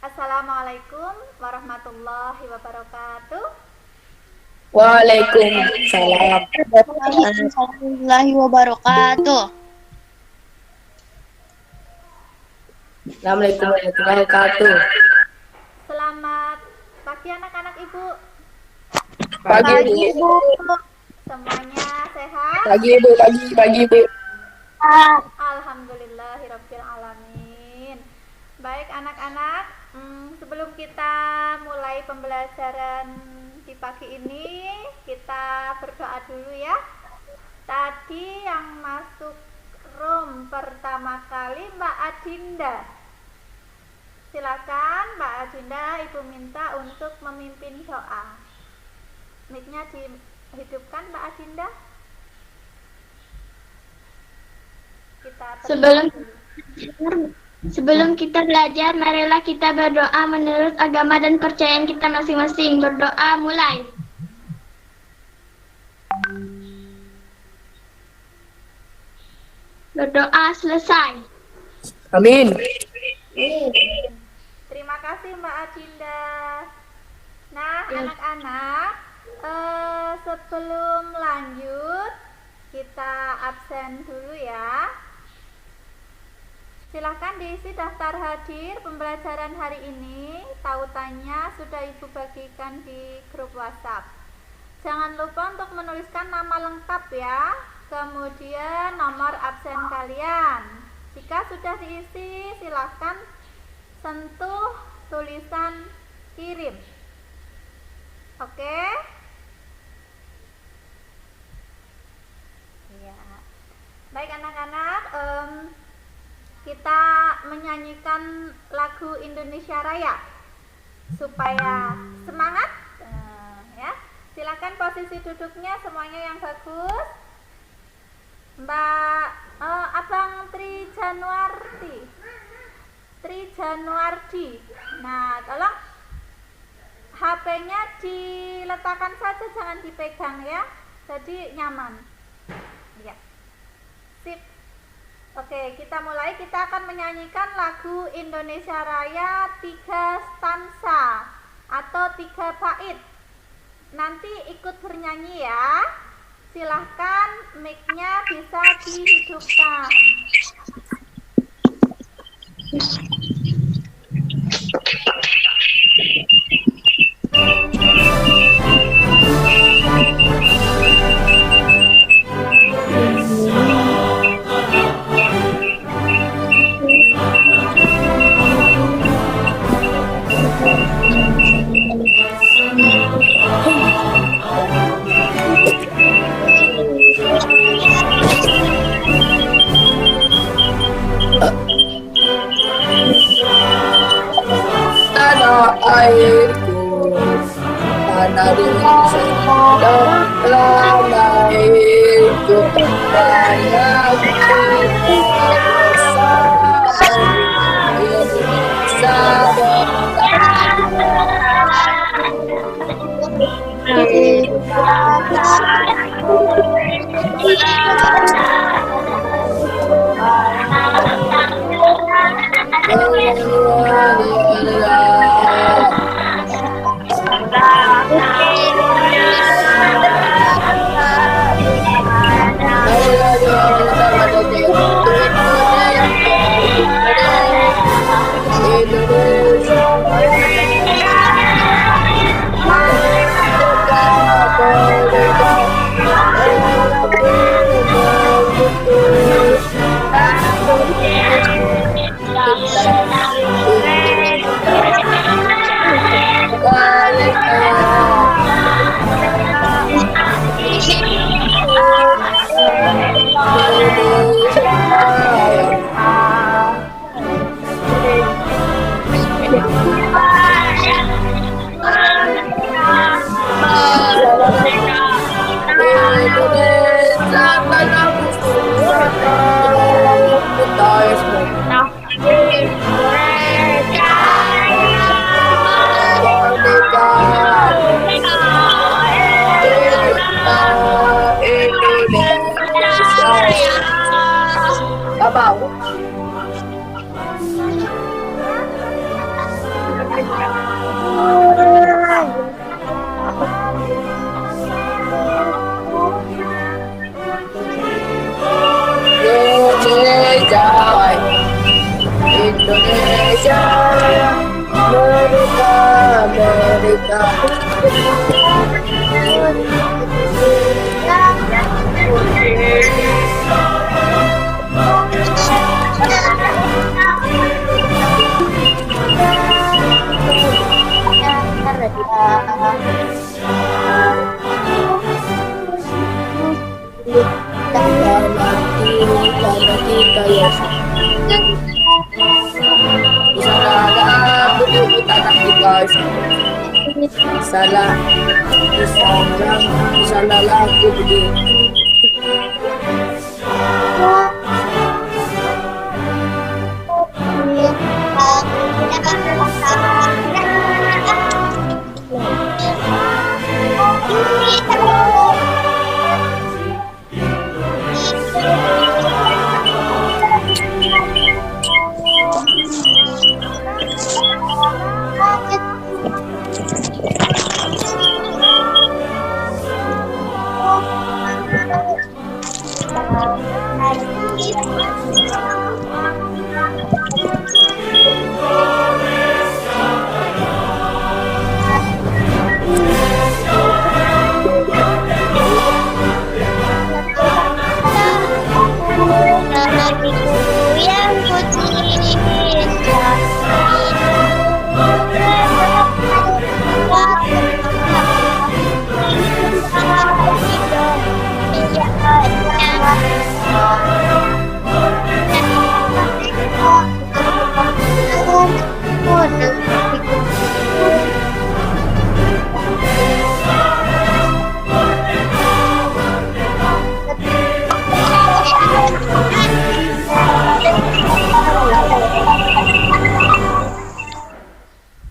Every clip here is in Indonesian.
Assalamualaikum warahmatullahi wabarakatuh. Waalaikumsalam. Warahmatullahi wabarakatuh. Assalamualaikum warahmatullahi wabarakatuh. Selamat pagi anak-anak ibu. Pagi ibu. Semuanya sehat? Pagi ibu. Pagi ibu. Alhamdulillahirabbil alamin. Baik anak-anak, sebelum kita mulai pembelajaran di pagi ini, kita berdoa dulu ya. Tadi yang masuk room pertama kali Mbak Adinda. Silakan Mbak Adinda, Ibu minta untuk memimpin doa. Mic-nya dihidupkan Mbak Adinda. Sebelum kita belajar, marilah kita berdoa menurut agama dan percayaan kita masing-masing. Berdoa mulai. Berdoa selesai. Amin. Terima kasih Mbak Adinda. Nah, anak-anak, sebelum lanjut, kita absen dulu ya. Silahkan diisi daftar hadir pembelajaran hari ini. Tautannya sudah Ibu bagikan di grup WhatsApp. Jangan lupa untuk menuliskan nama lengkap ya, kemudian nomor absen kalian. Jika sudah diisi, silahkan sentuh tulisan kirim. Oke? Ya. Baik anak-anak, kita menyanyikan lagu Indonesia Raya supaya semangat. Ya, silakan posisi duduknya semuanya yang bagus. Mbak Abang Tri Januardi. Nah, tolong HP-nya diletakkan saja, jangan dipegang ya. Jadi nyaman. Ya. Sip. Oke, kita mulai. Kita akan menyanyikan lagu Indonesia Raya 3 stansa atau 3 bait. Nanti ikut bernyanyi ya. Silahkan mic-nya bisa dihidupkan. Tanah airku, tanah airku, Indonesia, Indonesia, merdeka, merdeka. Karena kita ya salah budi tanah kita salah salah laku budi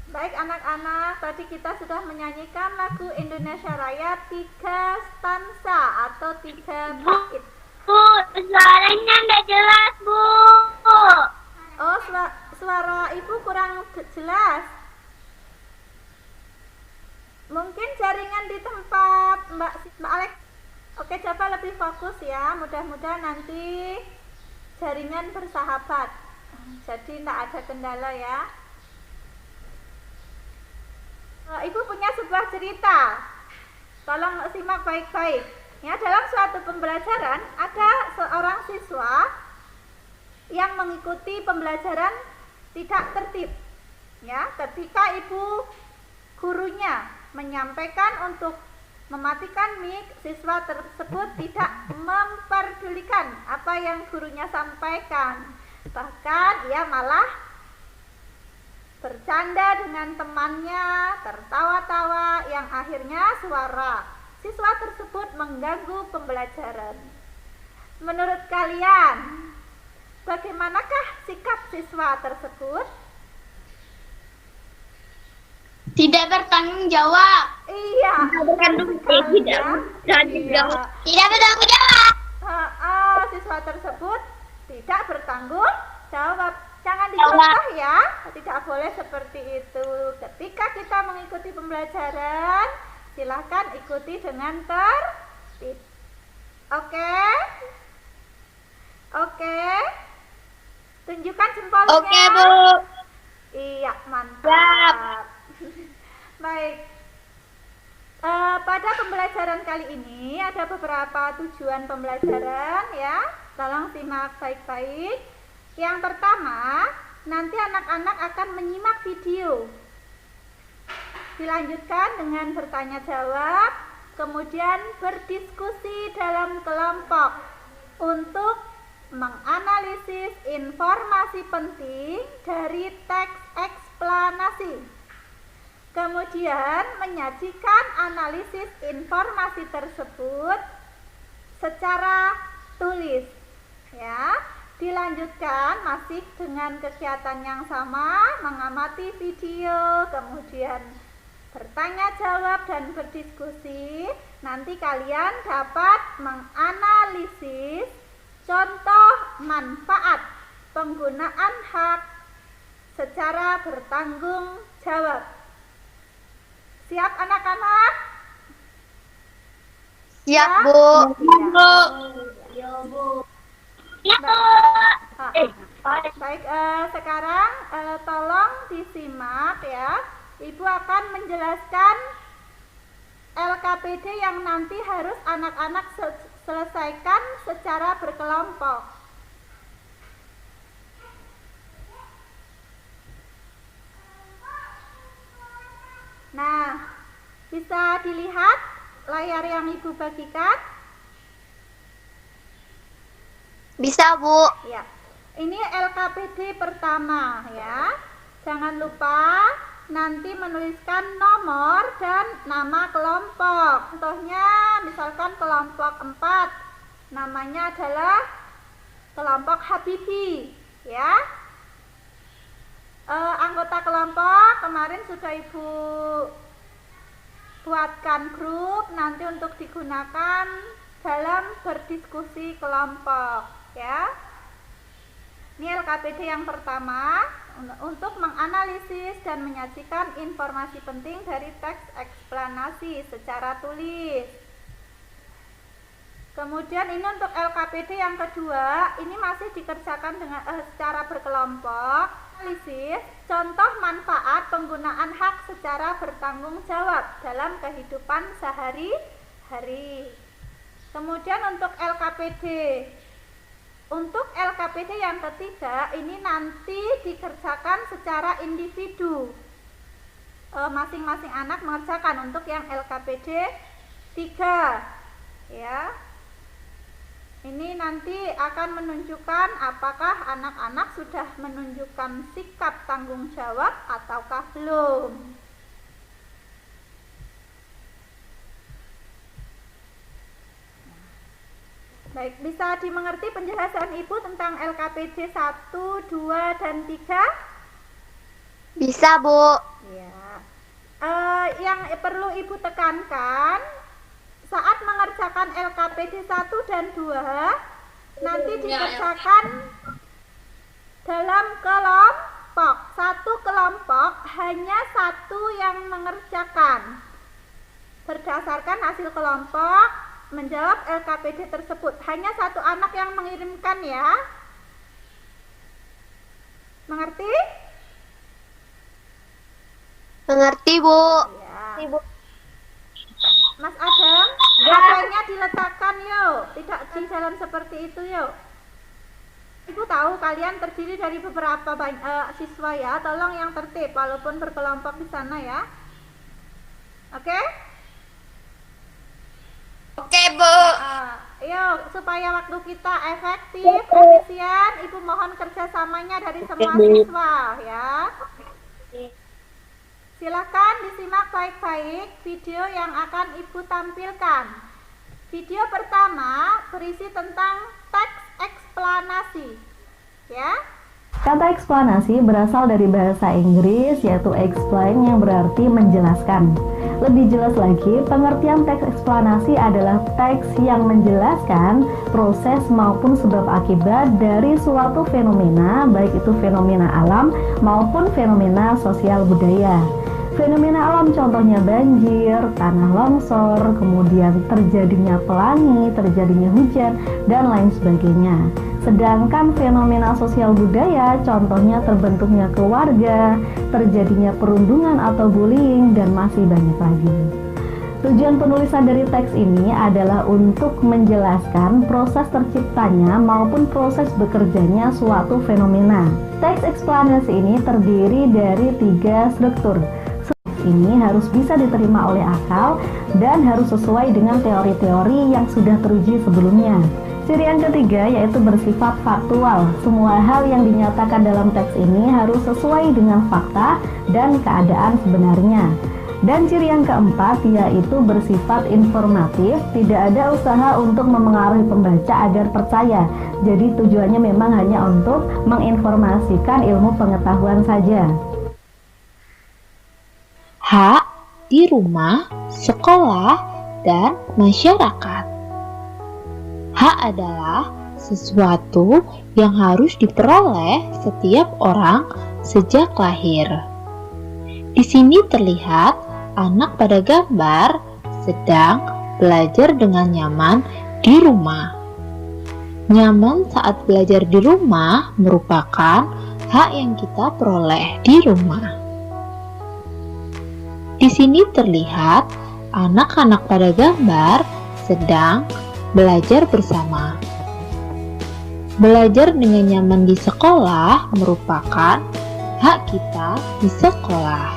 Baik anak-anak, tadi kita sudah menyanyikan lagu Indonesia Raya 3 stansa atau 3 bait. Bu, suaranya nggak jelas, Bu. Oh, suara ibu kurang jelas. Mungkin jaringan di tempat Mbak Alex. Oke, coba lebih fokus ya. Mudah-mudahan nanti jaringan bersahabat. Jadi tidak ada kendala ya. Ibu punya sebuah cerita. Tolong simak baik-baik. Ya, dalam suatu pembelajaran ada seorang siswa yang mengikuti pembelajaran tidak tertib. Ya, ketika ibu gurunya menyampaikan untuk mematikan mic, siswa tersebut tidak memperdulikan apa yang gurunya sampaikan. Bahkan ia malah bercanda dengan temannya, tertawa-tawa yang akhirnya suara siswa tersebut mengganggu pembelajaran. Menurut kalian, bagaimanakah sikap siswa tersebut? Tidak bertanggung jawab. Iya, Tidak bertanggung jawab. Siswa tersebut tidak bertanggung jawab. Jangan dicontoh ya, tidak boleh seperti itu. Ketika kita mengikuti pembelajaran, silahkan ikuti dengan tertib. Oke? Oke? Tunjukkan jempolnya. Oke, Bu. Iya, mantap. Baik. Pada pembelajaran kali ini ada beberapa tujuan pembelajaran ya. Tolong simak baik-baik. Yang pertama, nanti anak-anak akan menyimak video. Dilanjutkan dengan bertanya jawab, kemudian berdiskusi dalam kelompok untuk menganalisis informasi penting dari teks eksplanasi. Kemudian menyajikan analisis informasi tersebut secara tulis. Ya. Dilanjutkan masih dengan kegiatan yang sama, mengamati video, kemudian bertanya jawab dan berdiskusi. Nanti kalian dapat menganalisis contoh manfaat penggunaan hak secara bertanggung jawab. Siap anak-anak? Siap, Bu. Ya, Bu. Ya, Bu. Baik, sekarang tolong disimak ya. Ibu akan menjelaskan LKPD yang nanti harus anak-anak selesaikan secara berkelompok. Nah, bisa dilihat layar yang Ibu bagikan? Bisa, Bu. Ya. Ini LKPD pertama ya. Jangan lupa nanti menuliskan nomor dan nama kelompok. Contohnya misalkan kelompok 4, namanya adalah kelompok Habibi ya. Anggota kelompok kemarin sudah Ibu buatkan grup nanti untuk digunakan dalam berdiskusi kelompok ya. Ini LKPD yang pertama untuk menganalisis dan menyajikan informasi penting dari teks eksplanasi secara tulis. Kemudian ini untuk LKPD yang kedua, ini masih dikerjakan dengan secara berkelompok. Analisis contoh manfaat penggunaan hak secara bertanggung jawab dalam kehidupan sehari-hari. Kemudian untuk LKPD yang ketiga, ini nanti dikerjakan secara individu. Masing-masing anak mengerjakan untuk yang LKPD 3 ya. Ini nanti akan menunjukkan apakah anak-anak sudah menunjukkan sikap tanggung jawab ataukah belum. Baik, bisa dimengerti penjelasan Ibu tentang LKPD 1, 2, dan 3? Bisa, Bu. Ya. Yang perlu Ibu tekankan, saat mengerjakan LKPD 1 dan 2, nanti dikerjakan dalam kelompok. Satu kelompok hanya satu yang mengerjakan. Berdasarkan hasil kelompok, menjawab LKPD tersebut. Hanya satu anak yang mengirimkan ya. Mengerti? Mengerti, Bu. Ya. Mas Adam, HP-nya diletakkan yuk. Tidak di jalan seperti itu yuk. Ibu tahu kalian terdiri dari beberapa siswa ya. Tolong yang tertib walaupun berkelompok di sana ya. Oke? Oke, Bu. Yuk, supaya waktu kita efektif, efisien, Ibu mohon kerjasamanya dari semua siswa ya. Silakan disimak baik-baik video yang akan Ibu tampilkan. Video pertama berisi tentang teks eksplanasi ya. Kata eksplanasi berasal dari bahasa Inggris yaitu explain yang berarti menjelaskan. Lebih jelas lagi, pengertian teks eksplanasi adalah teks yang menjelaskan proses maupun sebab akibat dari suatu fenomena, baik itu fenomena alam maupun fenomena sosial budaya. Fenomena alam contohnya banjir, tanah longsor, kemudian terjadinya pelangi, terjadinya hujan, dan lain sebagainya. Sedangkan fenomena sosial budaya contohnya terbentuknya keluarga, terjadinya perundungan atau bullying, dan masih banyak lagi. Tujuan penulisan dari teks ini adalah untuk menjelaskan proses terciptanya maupun proses bekerjanya suatu fenomena. Teks eksplanasi ini terdiri dari 3 struktur. Ini harus bisa diterima oleh akal dan harus sesuai dengan teori-teori yang sudah teruji sebelumnya. Ciri yang ketiga yaitu bersifat faktual. Semua hal yang dinyatakan dalam teks ini harus sesuai dengan fakta dan keadaan sebenarnya. Dan ciri yang keempat yaitu bersifat informatif, tidak ada usaha untuk memengaruhi pembaca agar percaya. Jadi tujuannya memang hanya untuk menginformasikan ilmu pengetahuan saja. Hak di rumah, sekolah, dan masyarakat. Hak adalah sesuatu yang harus diperoleh setiap orang sejak lahir. Di sini terlihat anak pada gambar sedang belajar dengan nyaman di rumah. Nyaman saat belajar di rumah merupakan hak yang kita peroleh di rumah. Di sini terlihat anak-anak pada gambar sedang belajar bersama. Belajar dengan nyaman di sekolah merupakan hak kita di sekolah.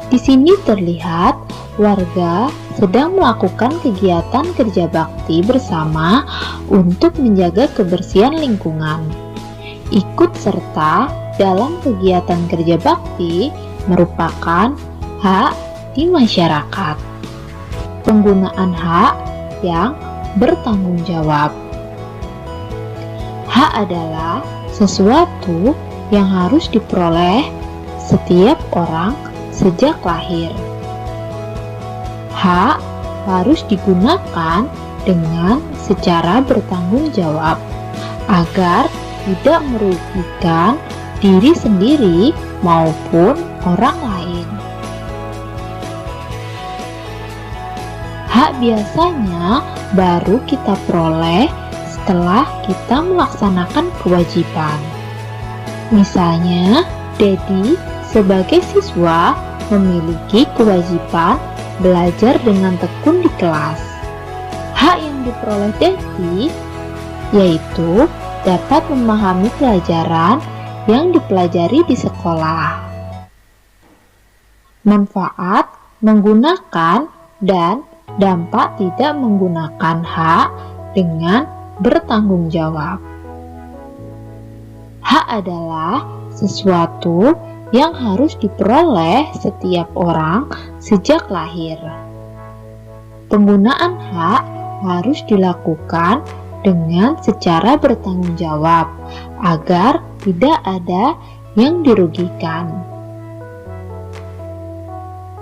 Di sini terlihat warga sedang melakukan kegiatan kerja bakti bersama untuk menjaga kebersihan lingkungan. Ikut serta dalam kegiatan kerja bakti merupakan hak di masyarakat. Penggunaan hak yang bertanggung jawab. Hak adalah sesuatu yang harus diperoleh setiap orang sejak lahir. Hak harus digunakan dengan secara bertanggung jawab agar tidak merugikan diri sendiri maupun orang lain. Hak biasanya baru kita peroleh setelah kita melaksanakan kewajiban. Misalnya, Dedi sebagai siswa memiliki kewajiban belajar dengan tekun di kelas. Hak yang diperoleh Dedi yaitu dapat memahami pelajaran yang dipelajari di sekolah. Manfaat menggunakan dan dampak tidak menggunakan hak dengan bertanggung jawab. Hak adalah sesuatu yang harus diperoleh setiap orang sejak lahir. Penggunaan hak harus dilakukan dengan secara bertanggung jawab agar tidak ada yang dirugikan.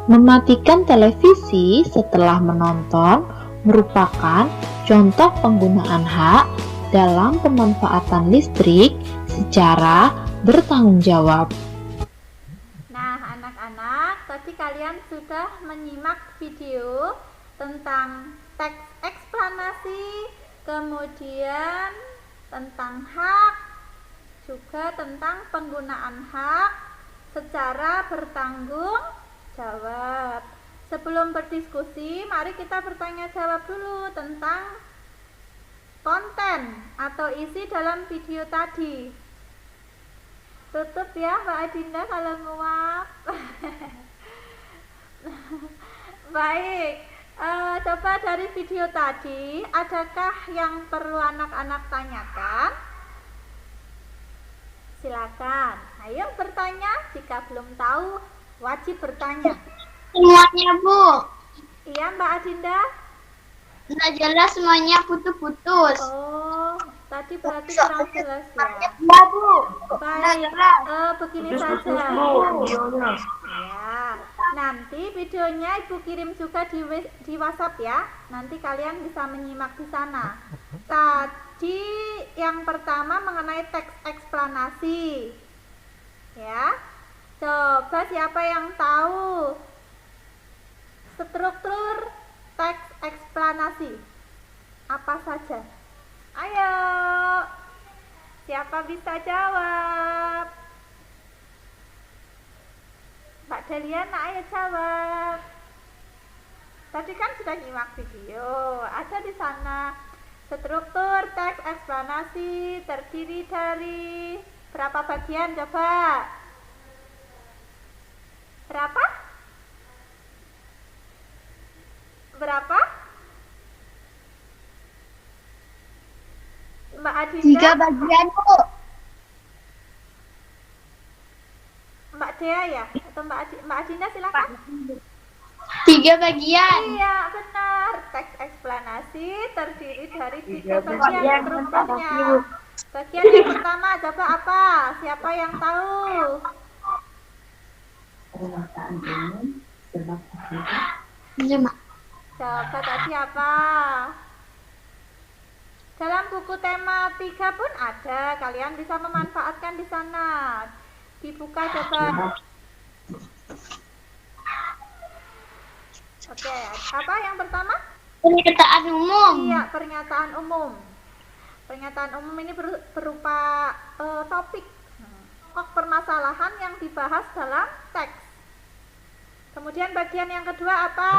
Mematikan televisi setelah menonton merupakan contoh penggunaan hak dalam pemanfaatan listrik secara bertanggung jawab. Nah, anak-anak, tadi kalian sudah menyimak video tentang teks eksplanasi, kemudian tentang hak, juga tentang penggunaan hak secara bertanggung jawab. Sebelum berdiskusi, mari kita bertanya jawab dulu tentang konten atau isi dalam video tadi. Tutup ya Mbak Adinda kalau nguap. Baik, coba dari video tadi, adakah yang perlu anak-anak tanyakan? Silakan, ayo bertanya. Jika belum tahu, wajib bertanya. Semuanya, Bu. Iya Mbak Adinda. Nggak jelas semuanya putus-putus. Oh, tadi berarti kurang jelas ya. Ya, Bu. Baik, begini saja. Ya, nanti videonya Ibu kirim juga di WhatsApp ya. Nanti kalian bisa menyimak di sana. Tadi yang pertama mengenai teks eksplanasi. Ya. Coba siapa yang tahu struktur teks eksplanasi? Apa saja? Ayo. Siapa bisa jawab? Mbak Deliana, ayo jawab. Tadi kan sudah nyimak video. Ada di sana. Struktur teks eksplanasi terdiri dari berapa bagian coba? Berapa? Berapa? Mbak Adinda? 3 bagian, Bu. Mbak Dea ya? Atau Mbak Adinda silakan. 3 bagian. Iya, benar. Teks eksplanasi terdiri dari 3 bagian strukturnya. Bagian yang pertama coba apa? Siapa yang tahu? Coba tadi apa? Dalam buku tema 3 pun ada. Kalian bisa memanfaatkan di sana. Dibuka coba. Oke, apa yang pertama? Pernyataan umum. Iya, pernyataan umum. Pernyataan umum ini berupa topik, pokok permasalahan yang dibahas dalam teks. Kemudian bagian yang kedua apa?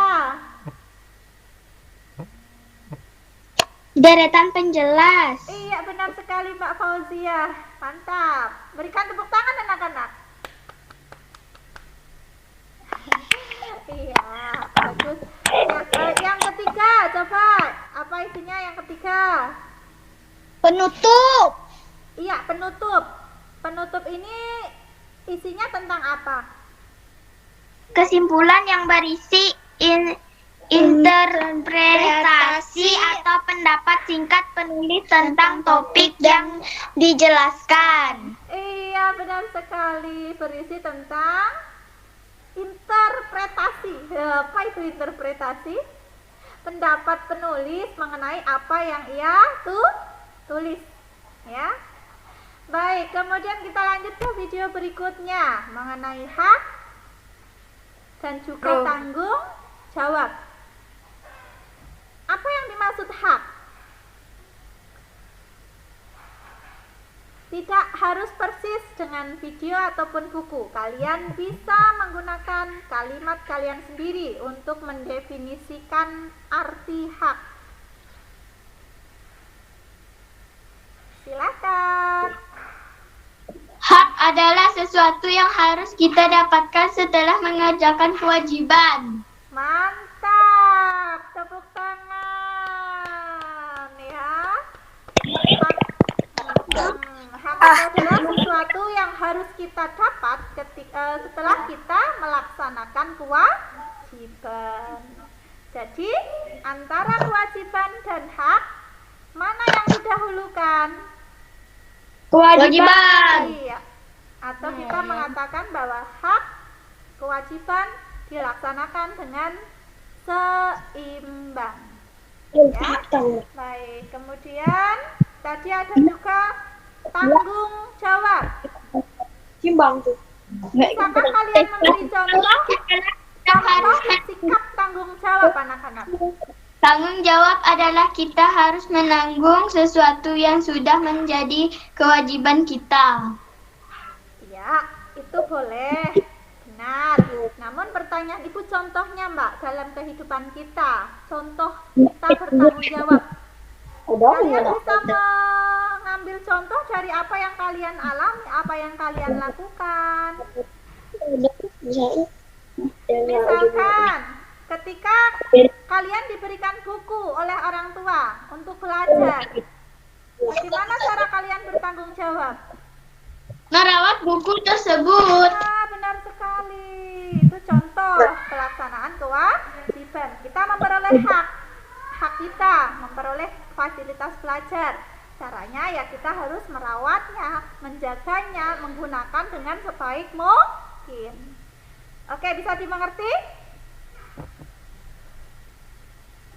Deretan penjelas. Iya, benar sekali Mbak Fauzia. Mantap. Berikan tepuk tangan anak-anak. Iya, bagus. Yang ketiga, coba. Apa isinya yang ketiga? Penutup. Iya, penutup. Penutup ini isinya tentang apa? Kesimpulan yang berisi interpretasi atau pendapat singkat penulis tentang topik yang dijelaskan. Iya, benar sekali. Berisi tentang interpretasi. Apa itu interpretasi? Pendapat penulis mengenai apa yang ia tulis. Ya. Baik, kemudian kita lanjut ke video berikutnya mengenai hak dan juga tanggung jawab. Apa yang dimaksud hak? Tidak harus persis dengan video ataupun buku. Kalian bisa menggunakan kalimat kalian sendiri untuk mendefinisikan arti hak. Silakan. Hak adalah sesuatu yang harus kita dapatkan setelah mengerjakan kewajiban. Mantap, tepuk tangan ya. Hak adalah sesuatu yang harus kita dapat setelah kita melaksanakan kewajiban. Jadi antara kewajiban dan hak, mana yang didahulukan? Kewajiban. Iya. Atau kita mengatakan bahwa hak kewajiban dilaksanakan dengan seimbang. Ya. Baik, kemudian tadi ada juga tanggung jawab. Simbang tuh. Bisakah kalian memberi contoh sikap tanggung jawab anak-anak? Tanggung jawab adalah kita harus menanggung sesuatu yang sudah menjadi kewajiban kita. Ya, itu boleh. Benar. Namun pertanyaan Ibu contohnya Mbak dalam kehidupan kita. Contoh kita bertanggung jawab. Kalian bisa mengambil contoh dari apa yang kalian alami, apa yang kalian lakukan. Misalkan ketika kalian diberikan buku oleh orang tua untuk belajar, bagaimana cara kalian bertanggung jawab? Merawat buku tersebut. Benar sekali. Itu contoh pelaksanaan kewajiban. Kita memperoleh hak kita, memperoleh fasilitas belajar. Caranya ya kita harus merawatnya, menjaganya, menggunakan dengan sebaik mungkin. Oke, bisa dimengerti?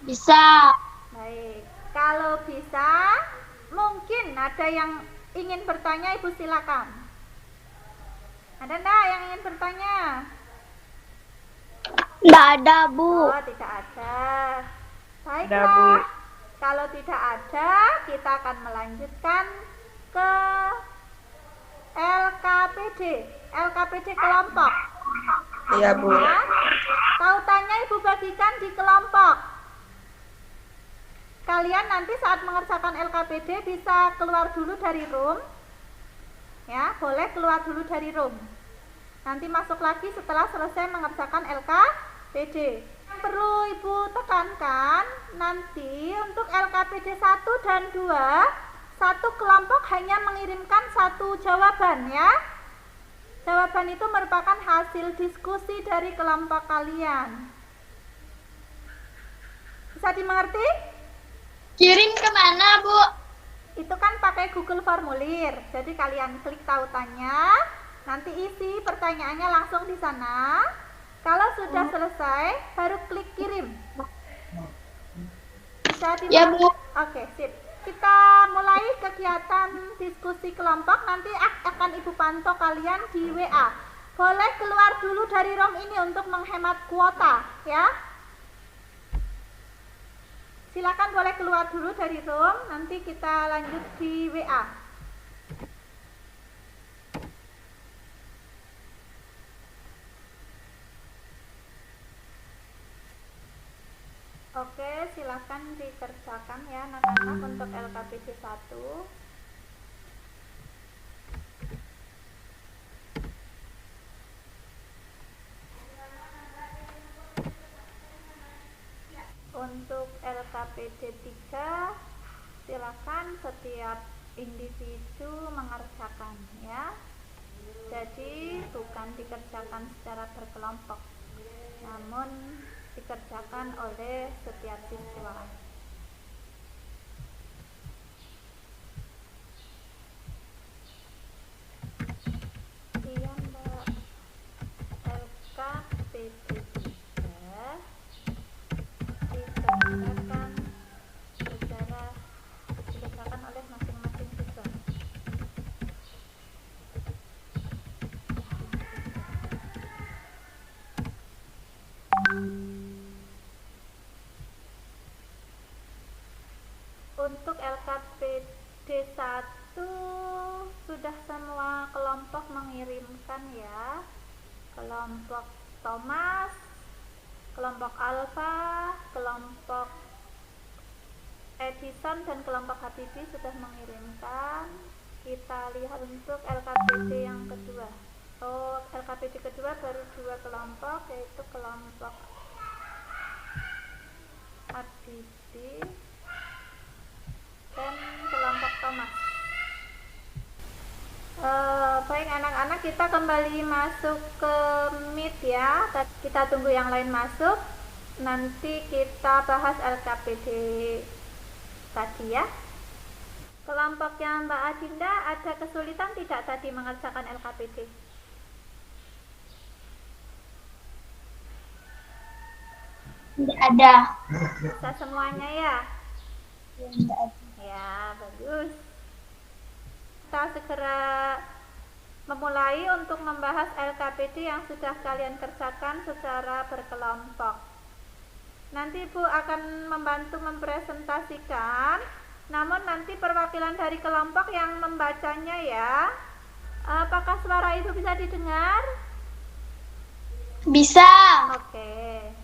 Bisa. Baik, kalau bisa, mungkin ada yang ingin bertanya, Ibu silakan. Ada enggak yang ingin bertanya? Tidak ada, Bu. Oh, tidak ada. Baiklah, kalau tidak ada, kita akan melanjutkan ke LKPD kelompok. Iya, Bu. Tautannya Ibu bagikan di kelompok. Kalian nanti saat mengerjakan LKPD bisa keluar dulu dari room. Ya, boleh keluar dulu dari room. Nanti masuk lagi setelah selesai mengerjakan LKPD. Yang perlu Ibu tekankan, nanti untuk LKPD 1 dan 2, satu kelompok hanya mengirimkan satu jawaban ya. Jawaban itu merupakan hasil diskusi dari kelompok kalian. Bisa dimengerti? Kirim kemana, Bu? Itu kan pakai Google Formulir. Jadi kalian klik tautannya, nanti isi pertanyaannya langsung di sana. Kalau sudah selesai, baru klik kirim. Bisa Ya, Bu. Oke, sip. Kita mulai kegiatan diskusi kelompok. Nanti akan Ibu pantau kalian di WA. Boleh keluar dulu dari room ini untuk menghemat kuota, ya. Silakan boleh keluar dulu dari room, nanti kita lanjut di WA. Oke, silakan dikerjakan ya anak-anak untuk LKPD 1. Untuk LKPD 3, silakan setiap individu mengerjakan ya. Jadi bukan dikerjakan secara berkelompok, namun dikerjakan oleh setiap siswa. Iya Mbak. LKPD 3 dikerjakan oleh masing-masing siswa. Untuk LKPD 1 sudah semua kelompok mengirimkan ya. Kelompok Thomas, kelompok Alfa, kelompok Edison dan kelompok Habibie sudah mengirimkan. Kita lihat untuk LKPD yang kedua. Oh, LKPD kedua baru 2 kelompok, yaitu kelompok Habibie dan kelompok Thomas. Baik anak-anak, kita kembali masuk ke Meet ya. Kita tunggu yang lain masuk, nanti kita bahas LKPD tadi ya. Kelompoknya Mbak Adinda ada kesulitan tidak tadi mengerjakan LKPD? Tidak ada. Bisa semuanya ya? Ya, bagus. Kita segera memulai untuk membahas LKPD yang sudah kalian kerjakan secara berkelompok. Nanti Ibu akan membantu mempresentasikan, namun nanti perwakilan dari kelompok yang membacanya ya. Apakah suara Ibu bisa didengar? Bisa. Oke.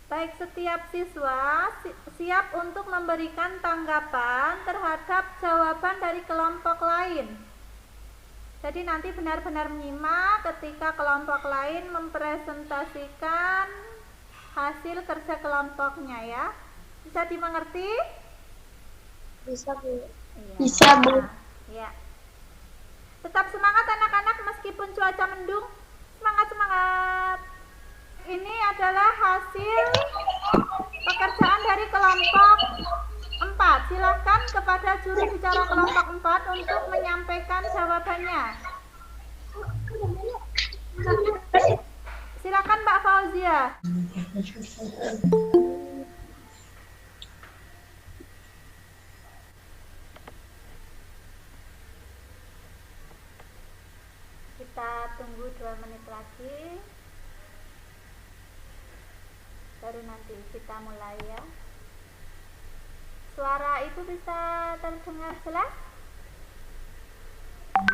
Baik, setiap siswa siap untuk memberikan tanggapan terhadap jawaban dari kelompok lain. Jadi nanti benar-benar menyimak ketika kelompok lain mempresentasikan hasil kerja kelompoknya ya. Bisa dimengerti? Bisa, Bu. Iya. Bisa, Bu. Ya. Tetap semangat anak-anak meskipun cuaca mendung. Semangat-semangat. Ini adalah hasil pekerjaan dari kelompok 4. Silakan kepada juru bicara kelompok 4 untuk menyampaikan jawabannya. Silakan Mbak Fauzia. Kita tunggu 2 menit lagi. Baru nanti kita mulai ya. Suara itu bisa terdengar jelas?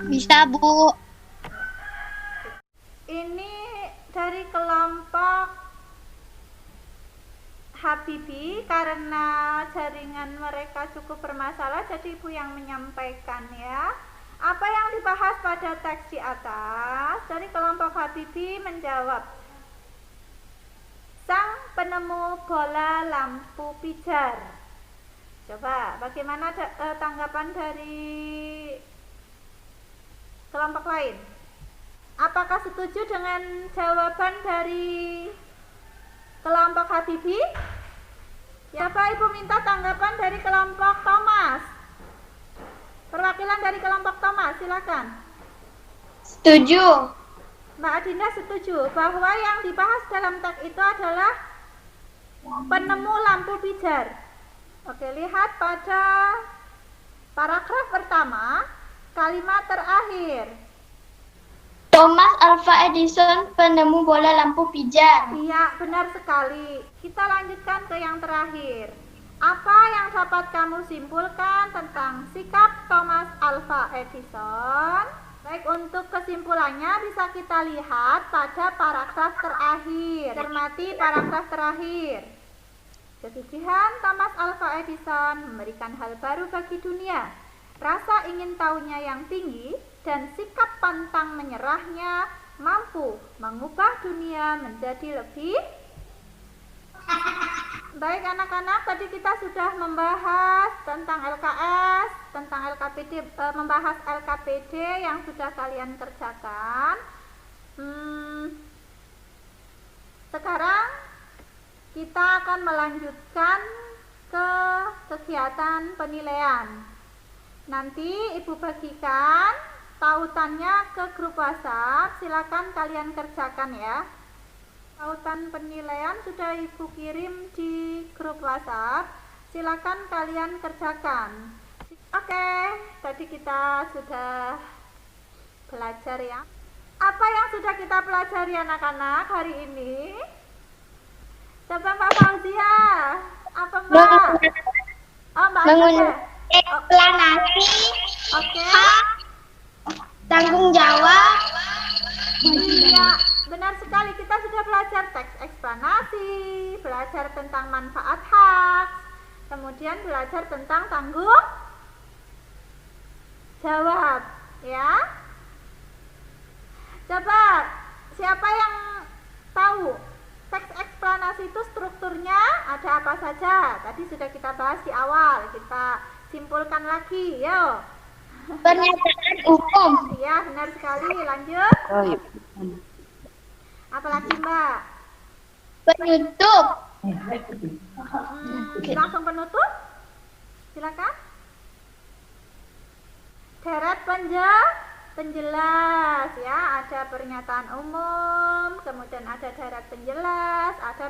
Bisa, Bu. Ini dari kelompok Habibie, karena jaringan mereka cukup bermasalah, jadi Ibu yang menyampaikan ya. Apa yang dibahas pada teks di atas? Dari kelompok Habibie menjawab, sang penemu bola lampu pijar. Coba bagaimana tanggapan dari kelompok lain? Apakah setuju dengan jawaban dari kelompok Habibie? Ya Pak, Ibu minta tanggapan dari kelompok Thomas. Perwakilan dari kelompok Thomas, silakan. Setuju. Mbak Adinda setuju bahwa yang dibahas dalam teks itu adalah penemu lampu pijar. Oke, lihat pada paragraf pertama, kalimat terakhir. Thomas Alva Edison, penemu bola lampu pijar. Iya, benar sekali. Kita lanjutkan ke yang terakhir. Apa yang dapat kamu simpulkan tentang sikap Thomas Alva Edison? Baik, untuk kesimpulannya bisa kita lihat pada paragraf terakhir. Cermati paragraf terakhir. Kegigihan Thomas Alva Edison memberikan hal baru bagi dunia. Rasa ingin tahunya yang tinggi dan sikap pantang menyerahnya mampu mengubah dunia menjadi lebih baik. Anak-anak, tadi kita sudah membahas tentang LKS, tentang LKPD, membahas LKPD yang sudah kalian kerjakan. Sekarang kita akan melanjutkan ke kegiatan penilaian. Nanti Ibu bagikan tautannya ke grup WhatsApp, silakan kalian kerjakan ya. Tautan penilaian sudah Ibu kirim di grup WhatsApp, silakan kalian kerjakan. Oke, tadi kita sudah belajar ya. Apa yang sudah kita pelajari anak-anak hari ini? Coba Mbak Fauzia, apa Mbak? Oh, Mbak Fauzia. Eksplanasi. Oke. Tanggung jawab. Iya, benar sekali. Kita sudah belajar teks eksplanasi, belajar tentang manfaat hak, kemudian belajar tentang tanggung jawab, ya. Coba, siapa yang tahu teks eksplanasi itu strukturnya ada apa saja? Tadi sudah kita bahas di awal, kita simpulkan lagi, yuk. Pernyataan umum. Ya, benar sekali. Lanjut. Apalagi Mbak? Penutup. Langsung penutup? Silakan. Deret penjelas ya, ada pernyataan umum, kemudian ada deret penjelas, ada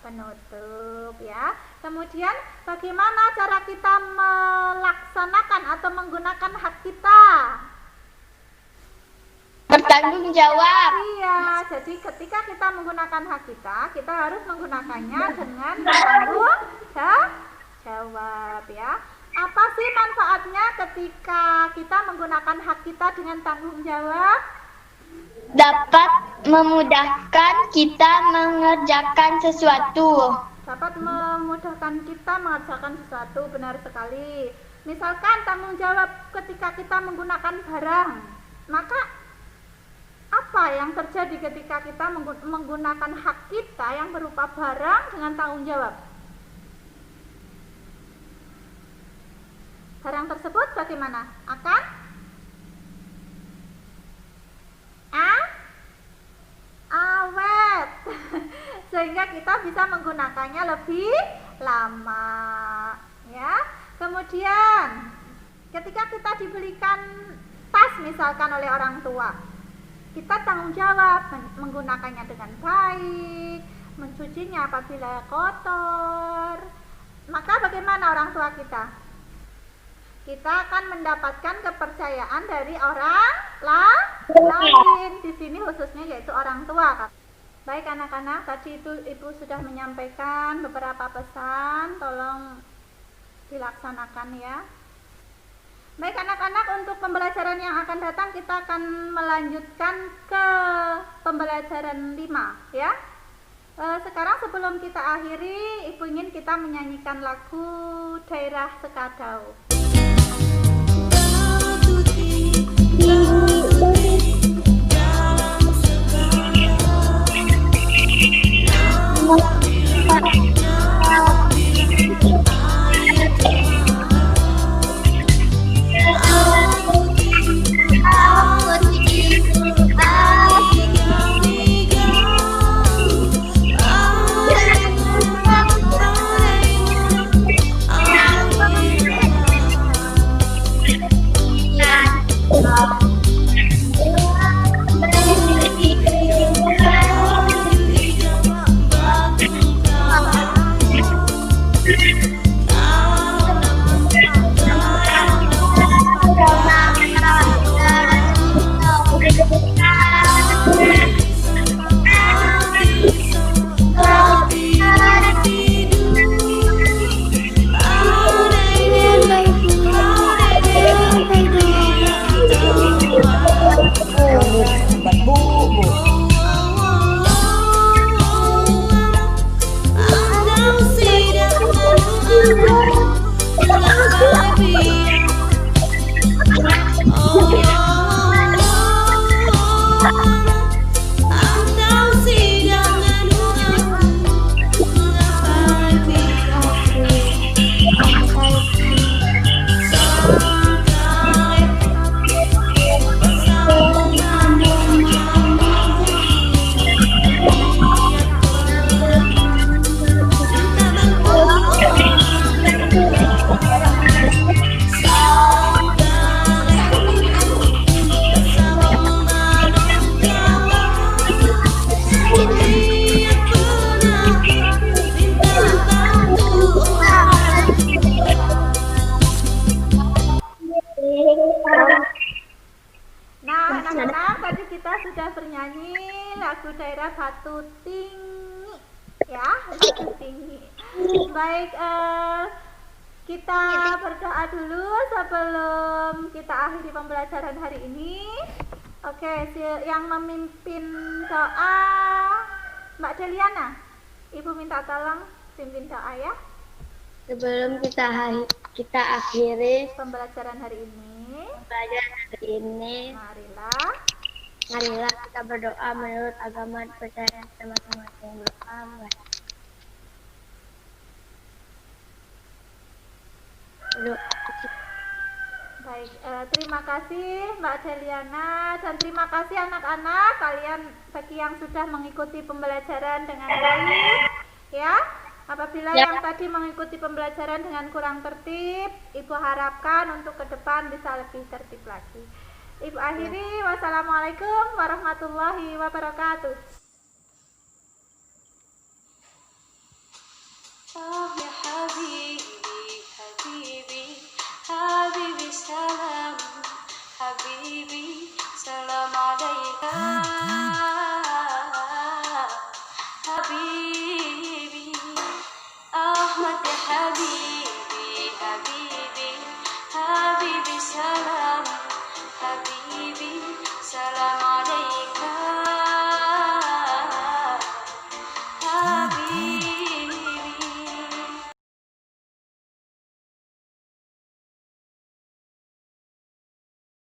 penutup ya. Kemudian bagaimana cara kita melaksanakan atau menggunakan hak kita? Bertanggung jawab. Iya, jadi ketika kita menggunakan hak kita harus menggunakannya dengan bertanggung jawab ya. Apa sih manfaatnya ketika kita menggunakan hak kita dengan tanggung jawab? Dapat memudahkan kita mengerjakan sesuatu. Dapat memudahkan kita mengerjakan sesuatu, benar sekali. Misalkan tanggung jawab ketika kita menggunakan barang, maka apa yang terjadi ketika kita menggunakan hak kita yang berupa barang dengan tanggung jawab? Barang tersebut bagaimana? Akan awet sehingga kita bisa menggunakannya lebih lama ya. Kemudian ketika kita dibelikan tas misalkan oleh orang tua, kita tanggung jawab menggunakannya dengan baik, mencucinya apabila kotor. Maka bagaimana orang tua kita? Kita akan mendapatkan kepercayaan dari orang lain. Di sini khususnya yaitu orang tua. Baik anak-anak, tadi itu Ibu sudah menyampaikan beberapa pesan, tolong dilaksanakan ya. Baik anak-anak, untuk pembelajaran yang akan datang kita akan melanjutkan ke pembelajaran 5 ya. Sekarang sebelum kita akhiri, Ibu ingin kita menyanyikan lagu Daerah Sekadau. bernyanyi lagu daerah Batu Tinggi ya, Batu Tinggi. Baik, kita berdoa dulu sebelum kita akhiri pembelajaran hari ini. Oke, yang memimpin doa Mbak Deliana, Ibu minta tolong pimpin doa ya. Sebelum kita akhiri Pembelajaran hari ini, marilah kita berdoa menurut agama percaya kita masing-masing. baik, terima kasih Mbak Deliana dan terima kasih anak-anak kalian bagi yang sudah mengikuti pembelajaran dengan baik ya. Apabila yang tadi mengikuti pembelajaran dengan kurang tertib, Ibu harapkan untuk ke depan bisa lebih tertib lagi. Ibu akhiri, wassalamualaikum warahmatullahi wabarakatuh. Oh ya habibi, habibi, habibi salam, habibi salam alaika, habibi, Ahmad ya habibi.